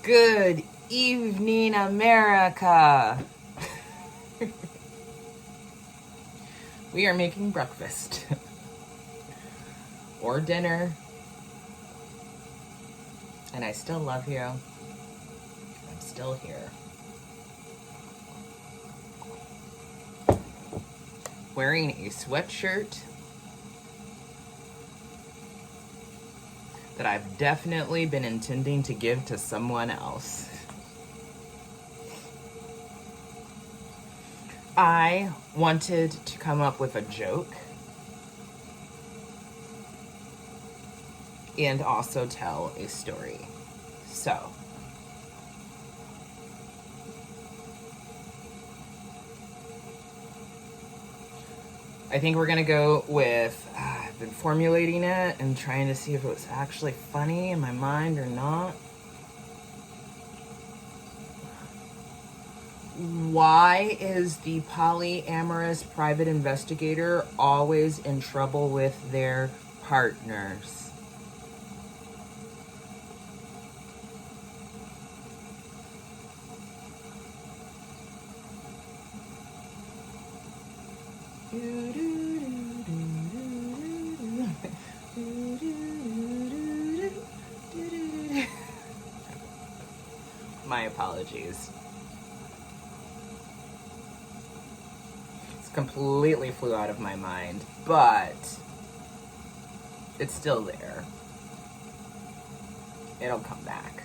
Good evening, America. We are making breakfast or dinner, and I still love you. I'm still here. Wearing a sweatshirt that I've definitely been intending to give to someone else. I wanted to come up with a joke and also tell a story. So, I think we're gonna go with, I've been formulating it and trying to see if it was actually funny in my mind or not. Why is the polyamorous private investigator always in trouble with their partners? My apologies. It's completely flew out of my mind, but it's still there. It'll come back.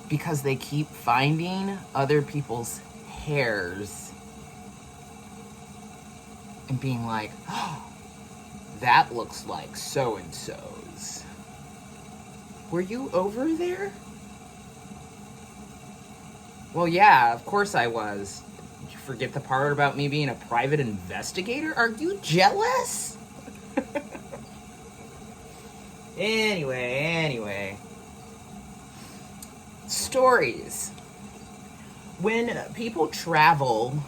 Because they keep finding other people's hairs and being like, oh, that looks like so-and-so's. Were you over there? Well, yeah, of course I was. Did you forget the part about me being a private investigator? Are you jealous? Anyway. Stories. When people travel,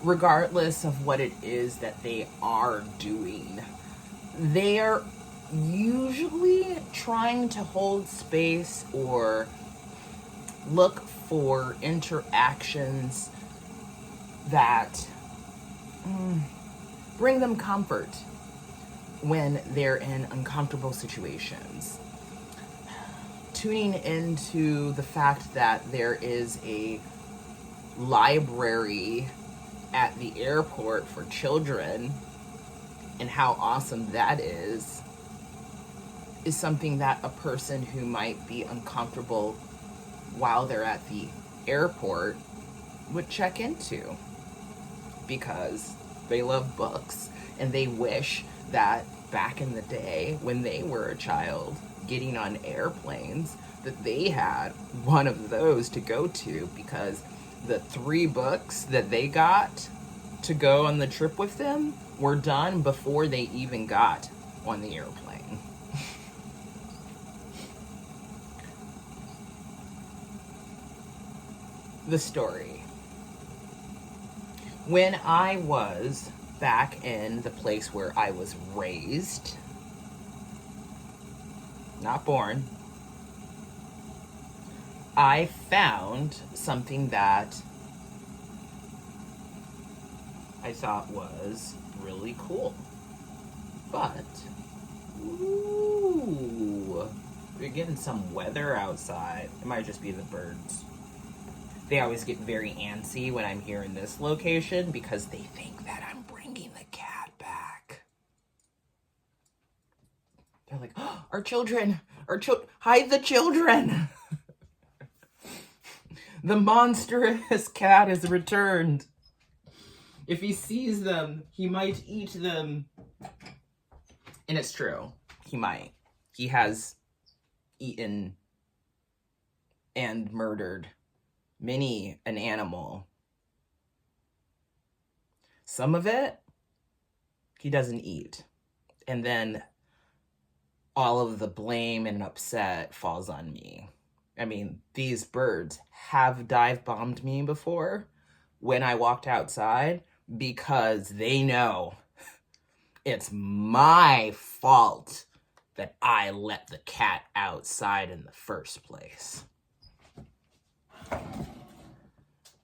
regardless of what it is that they are doing, they are usually trying to hold space or look for interactions that bring them comfort when they're in uncomfortable situations. Tuning into the fact that there is a library at the airport for children and how awesome that is something that a person who might be uncomfortable while they're at the airport would check into, because they love books and they wish that back in the day when they were a child getting on airplanes that they had one of those to go to, because the 3 books that they got to go on the trip with them were done before they even got on the airplane. The story. When I was back in the place where I was raised, not born, I found something that I thought was really cool. But, ooh, we're getting some weather outside. It might just be the birds. They always get very antsy when I'm here in this location because they think that I'm bringing the cat back. They're like, oh, our children, hide the children. The monstrous cat has returned. If he sees them, he might eat them. And it's true. He might. He has eaten and murdered many an animal. Some of it, he doesn't eat. And then all of the blame and upset falls on me. I mean, these birds have dive bombed me before when I walked outside, because they know It's my fault that I let the cat outside in the first place.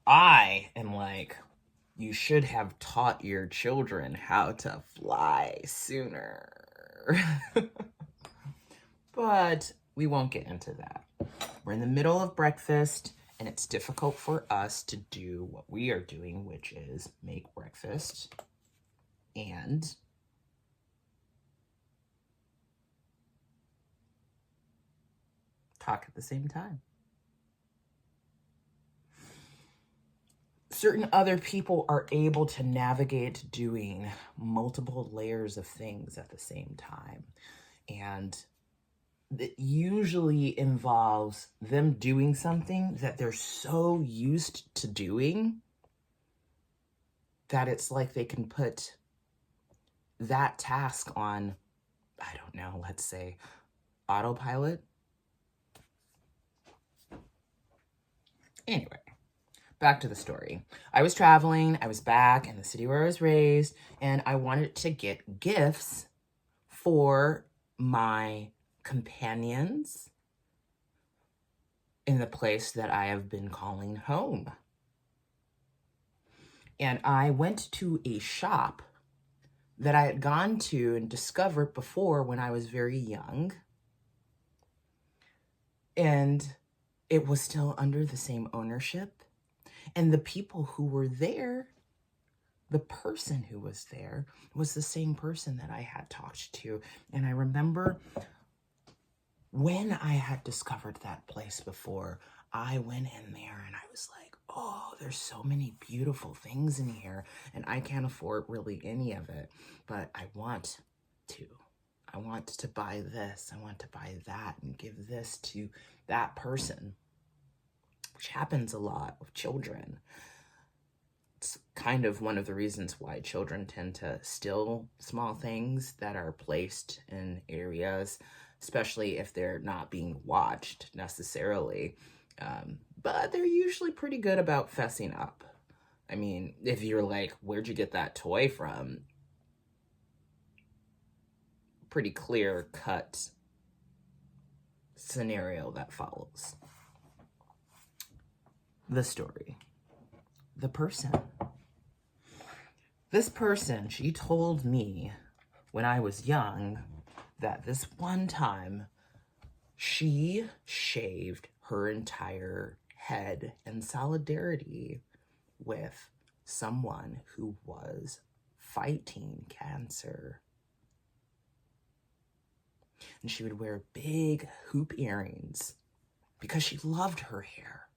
I am like, you should have taught your children how to fly sooner. But we won't get into that. We're in the middle of breakfast, and it's difficult for us to do what we are doing, which is make breakfast and talk at the same time. Certain other people are able to navigate doing multiple layers of things at the same time. And it usually involves them doing something that they're so used to doing that it's like they can put that task on, I don't know, let's say autopilot. Anyway, back to the story. I was traveling, I was back in the city where I was raised, and I wanted to get gifts for my companions in the place that I have been calling home. And I went to a shop that I had gone to and discovered before when I was very young. And it was still under the same ownership. And the people who were there, the person who was there, was the same person that I had talked to. And I remember when I had discovered that place before, I went in there and I was like, oh, there's so many beautiful things in here, and I can't afford really any of it, but I want to. I want to buy this, I want to buy that, and give this to that person, which happens a lot with children. It's kind of one of the reasons why children tend to steal small things that are placed in areas, especially if they're not being watched necessarily. But they're usually pretty good about fessing up. I mean, if you're like, where'd you get that toy from? Pretty clear cut scenario that follows. The story. The person. This person, she told me when I was young that this one time she shaved her entire head in solidarity with someone who was fighting cancer. And she would wear big hoop earrings because she loved her hair.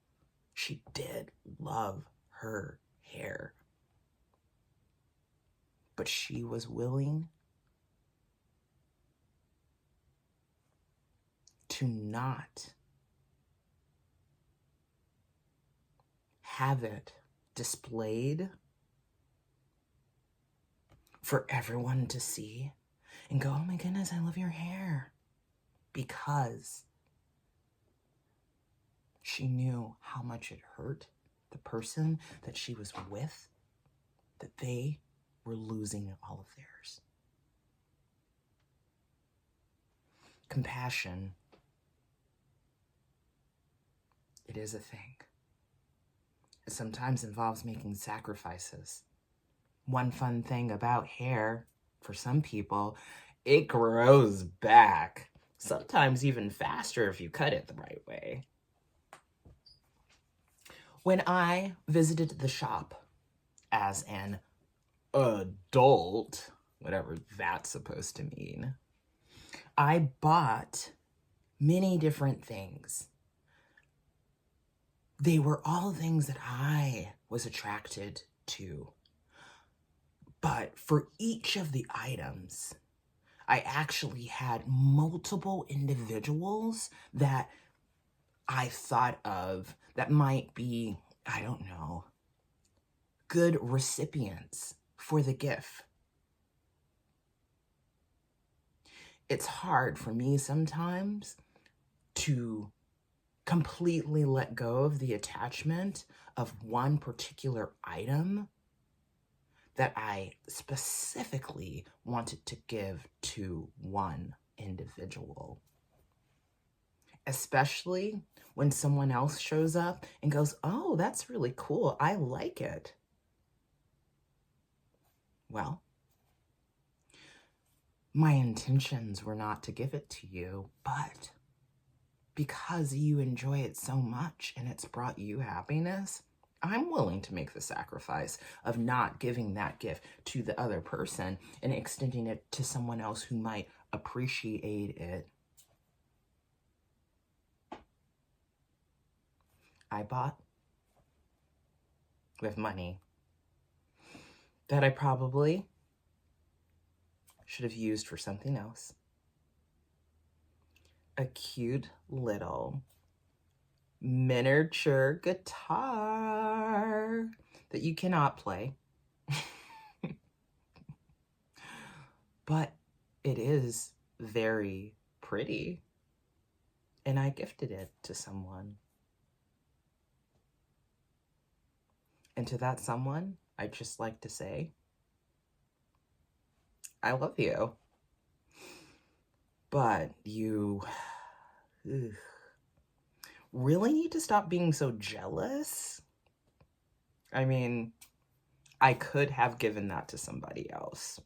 She did love her hair. But she was willing to not have it displayed for everyone to see and go, oh my goodness, I love your hair. Because she knew how much it hurt the person that she was with, that they were losing all of theirs. Compassion, it is a thing. It sometimes involves making sacrifices. One fun thing about hair, for some people, it grows back. Sometimes even faster if you cut it the right way. When I visited the shop as an adult, whatever that's supposed to mean, I bought many different things. They were all things that I was attracted to. But for each of the items, I actually had multiple individuals that I thought of that might be, I don't know, good recipients for the gift. It's hard for me sometimes to completely let go of the attachment of one particular item that I specifically wanted to give to one individual. Especially when someone else shows up and goes, oh, that's really cool. I like it. Well, my intentions were not to give it to you, but because you enjoy it so much and it's brought you happiness, I'm willing to make the sacrifice of not giving that gift to the other person and extending it to someone else who might appreciate it. I bought with money that I probably should have used for something else. A cute little miniature guitar that you cannot play. But it is very pretty. And I gifted it to someone. And to that someone, I'd just like to say, I love you. But you really need to stop being so jealous. I mean, I could have given that to somebody else.